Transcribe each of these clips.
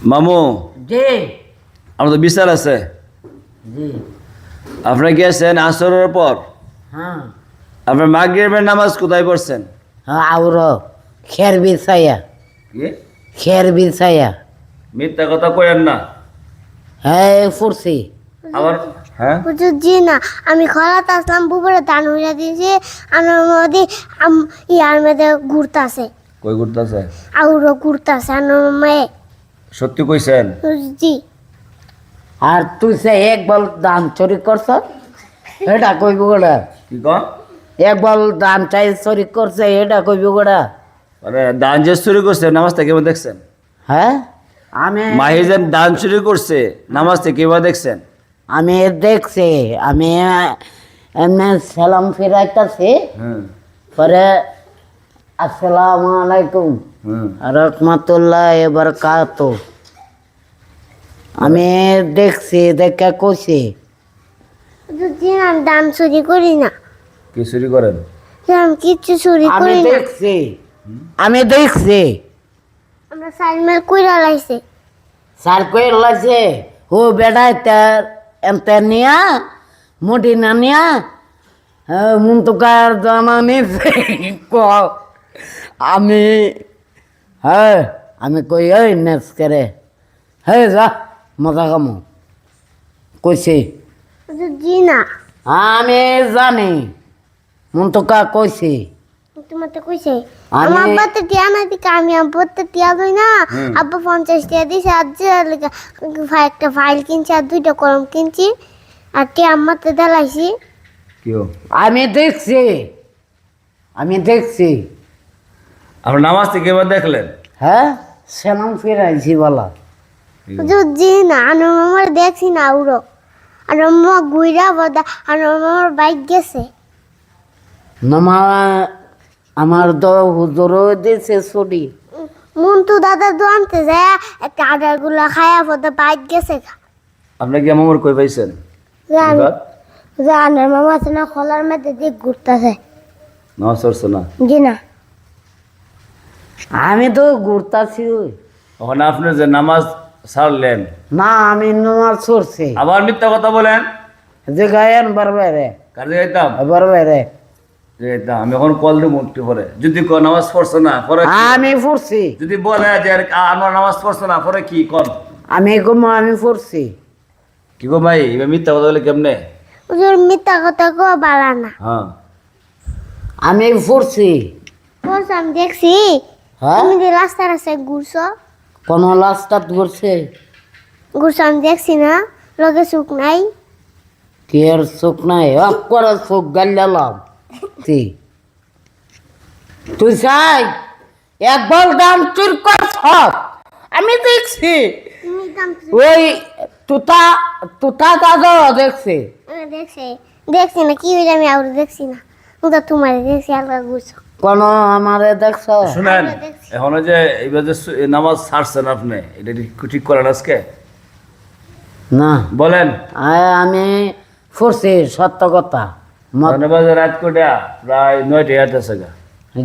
মামু জি আমার তো বিচার আছে। জি আপনারা গিয়েছেন আসরের পর, হ্যাঁ আপনার মাগরিবের নামাজ কোথায় পড়ছেন? হ্যাঁ আউরো খের বিছাইয়া কি খের বিছাইয়া মিথ্যা কথা কইেন না। হ্যাঁ পড়ছি আবার হ্যাঁ হুজুর জি না, আমি খলাত আসলাম বুবরে দান হইয়া দিয়েছি। আমার মধ্যে ইয়ার মধ্যে ঘুরতাছে, কই করতেছে? আউরো ঘুরতাছে আমার মেয়ে। সত্যি কইছেন? হুজুর জি আর তুই সে এক বল দান চুরি করছ এটা কইব গোড়া কি কন? এক বল দান চাই চুরি করছে এটা কইব গোড়া আরে দান যে চুরি করছে নামাজটা কেমন দেখছেন? হ্যাঁ আমি মাহিজান দান চুরি করছে নামাজটা কেমন দেখছেন? আমি দেখছি আমি এমনি সালাম ফিরাইতাছি হুম পরে আসসালামু আলাইকুম হুম রহমতুল্লাহ বরকাত আমি দেখছি দেখে কইছি হুজুর জি না, আমি দান চুরি করি না, কি চুরি করেন? যে আমি কিচ্ছু চুরি আমি করি না। দেখছি আমি দেখছি আমরা সাইমেল কইরা লাইছে। স্যার কই লাগছে ও বেটা তার এনতে নিয়া মোটি না নিয়া মুন্তুকার জামা নিছে আমি হ্যাঁ আমি কই ওই নেস করে হ্যাঁ যা মজা কামো কইছে হুজুর জি না, আমি জানি মুন্তুকা কইছে তোমার তো কইছে আমি- আমার আব্বা তো টিয়া না দিকে, আমি আব্বাতে টিয়া দই না। আব্বা 50 টিয়া দিছে, আর যে একটা ফাইল কিনছি আর 2টা কলম কিনছি, আর টিয়া আম্মাতে দেলাইছি। কিও আমি দেখছি আমি দেখছি আপনার নামাজটা কেমন দেখলেন? হ্যাঁ সেলাম ফিরাইছি বলা হুজুর জি না, আমার মামার দেখছি না উড়ো, আর মামা গুইরা বদা, আর মামার বাইক গেছে। নমা আমার তো হুজুরও দিছে ছুটি মন্টু দাদা দোয়ানতে যায় একটা আডার গুলা খায়া বদা বাইক গেছে। আপনি কি আমার কই পাইছেন? এবার জানার মামা আছে না খোলার মধ্যে দিক ঘুরতেছে। নামাজ পড়ছে না? জি না, আমি তো ঘুরতাছি ওই ওখানে আপনি যে নামাজ ছাড়লেন না আমি নমাজ ছড়ছি আবার মিথ্যা কথা বলেন। যে গায়েন বারবারে কাজে যাইতাম বারবারে যাইতাম আমি এখন কল দিব একটু পরে। যদি নামাজ পড়ছে না পরে কি? আমি পড়ছি যদি বলে যে আমার নামাজ পড়ছে না পরে কি কন? আমি কমো আমি পড়ছি কি গো ভাই এবার মিথ্যা কথা বলে কেমনে? হুজুর মিথ্যা কথা কো বাড়া না। হ্যাঁ আমি পড়ছি বলছ আমি দেখছি হ্যাঁ তুমি যে রাস্তার আছে ঘুরছো, কোন লাস্টাত করছে ঘুরছো আমি দেখছি না, লগে সুখ নাই। কি আর চোখ নাই করে চোখ গাল্লাম তুই তুই চাই একবার দাম চুর করছ আমি দেখছি তুমি কাম ওই তুতা তুতা দাদা দেখছি দেখছি, দেখছি না কি হইলে আমি আর দেখছি না, তো তোমার দেখছি আলগা ঘুরছো। কোন আমারে দেখছ শুনেন আমরা দেখছি। এখন ওই যে এইবার যে নামাজ ছাড়ছেন আপনি এটা ঠিক করেন আজকে না বলেন। আমি ফুরছি সত্য কথা ধন্যবাদ। রাত কোটা প্রায় 9টা আছে গা,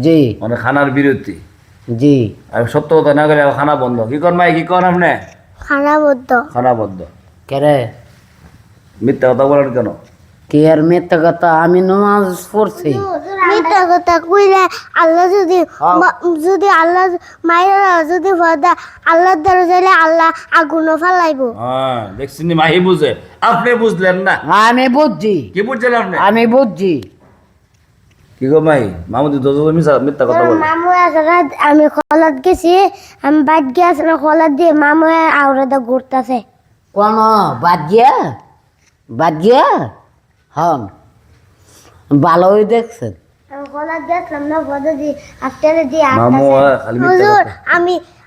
জি মানে খানার বিরতি। জি আর সত্য কথা না গেলে খানা বন্ধ। কি কর মাই কি কর আপনি? খানা বদ্ধ। খানা বন্ধ। কেরে মিথ্যা কথা বলেন কেন? কি আর মিথ্যা কথা আমি নমাজ পড়ছি মিথ্যা কথা কইলে আল্লাহ যদি যদি আল্লাহ মায়েরা যদি ভদা আল্লাহর দ্বারা যাইলে আল্লাহ আগুন ফালাইবো। হ্যাঁ দেখছেন মাহি বুঝে, আপনি বুঝলেন না। আমি বুঝছি কি বুঝছেন আপনি? আমি বুঝছি কি গো মাই মামুদি তো মিথ্যা কথা বলে। মামু আমি খলাত গেছি, আমি বাইক গেছি না খলাত দিয়ে মামু আউরে দা ঘুরতেছে। কোন বাদ গিয়া হন ভালোই দেখছেন আমি খলাত দেখলাম না ভদা দিয়ে আফটারে দিয়ে মামু খালি মিথ্যা হুজুর কথা।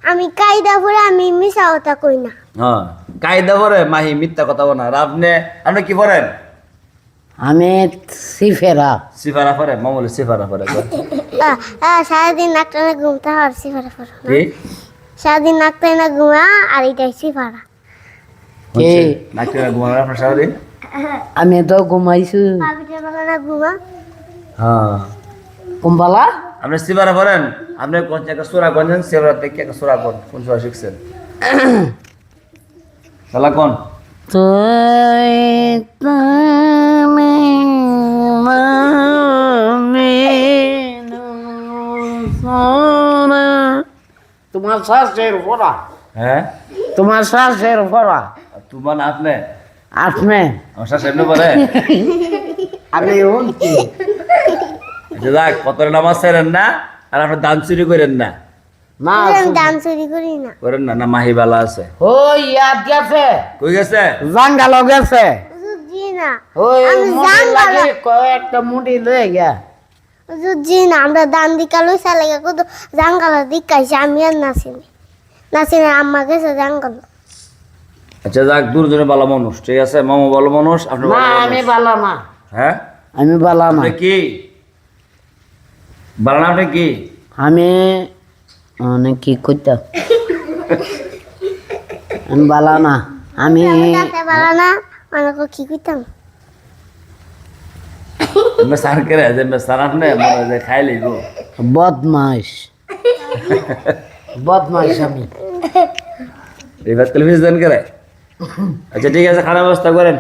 আমি কায়দা করে আমি মিশা কথা কই না। হ্যাঁ কায়দা করে মাহি মিথ্যা কথা বলে। আর আপনি কি করেন? আমি সিফেরা সিফারা করে মামুলি সিফারা করে। সারাদিন নাকটা না ঘুমতে পারছি ফারা ফারা, কি সারাদিন নাকটা না ঘুমা আর এটাই ফারা। কে নাকি ঘুমাবেন আপনার সারাদিন? আমি তো ঘুমাইছি পাবিটা বেলা না ঘুমা। হ্যাঁ কুম্বালা আপনি সিফারা করেন? আপনি কোন একটা সুরা কোন সিফারা থেকে একটা সুরা কোন সুরা শিখছেন? শালা কোন তুই তুমি তোমার শ্বাসের ভরা, হ্যাঁ তোমার শ্বাসের ভরা তোমার আপনি আপনি আমার সাথে এমনি পারে আমি বলছি যাক কত নামাজ ছাড়েন না আর আপনি দান চুরি করেন না না আমি দান চুরি করি না। করেন না না মাহি বালা আছে ওই ইয়াদ গেছে কই গেছে জাঙ্গালো গেছে হুজুর জি না, ওই আমি মুড়ি জাঙ্গালো লাগে কয়েকটা মুড়ি লয়ে গিয়া হুজুর জি না, আমরা দান দিকা লইসা লাগে কত জাঙ্গালো দিকাইছি, আমি আর নাচিনি আম্মা গেছে জাঙ্গালো। আচ্ছা যাক দুজনে ভালো মানুষ ঠিক আছে মামা ভালো মানুষ আপনি না ভালো আমি মানুষ। বালা না, হ্যাঁ আমি বালা না, আপনি কি ভালো না আপনি কি আমি অনেক কি করতাম আমি বালা না, আমি তাতে পারা না অনেক কি কইতাম। মেসার করে যে মেসার আপনি মনে যে খাই লইব বদমাইশ বদমাইশ আমি এবার টেলিভিশন করে আচ্ছা ঠিক আছে খারাপ অবস্থা করেন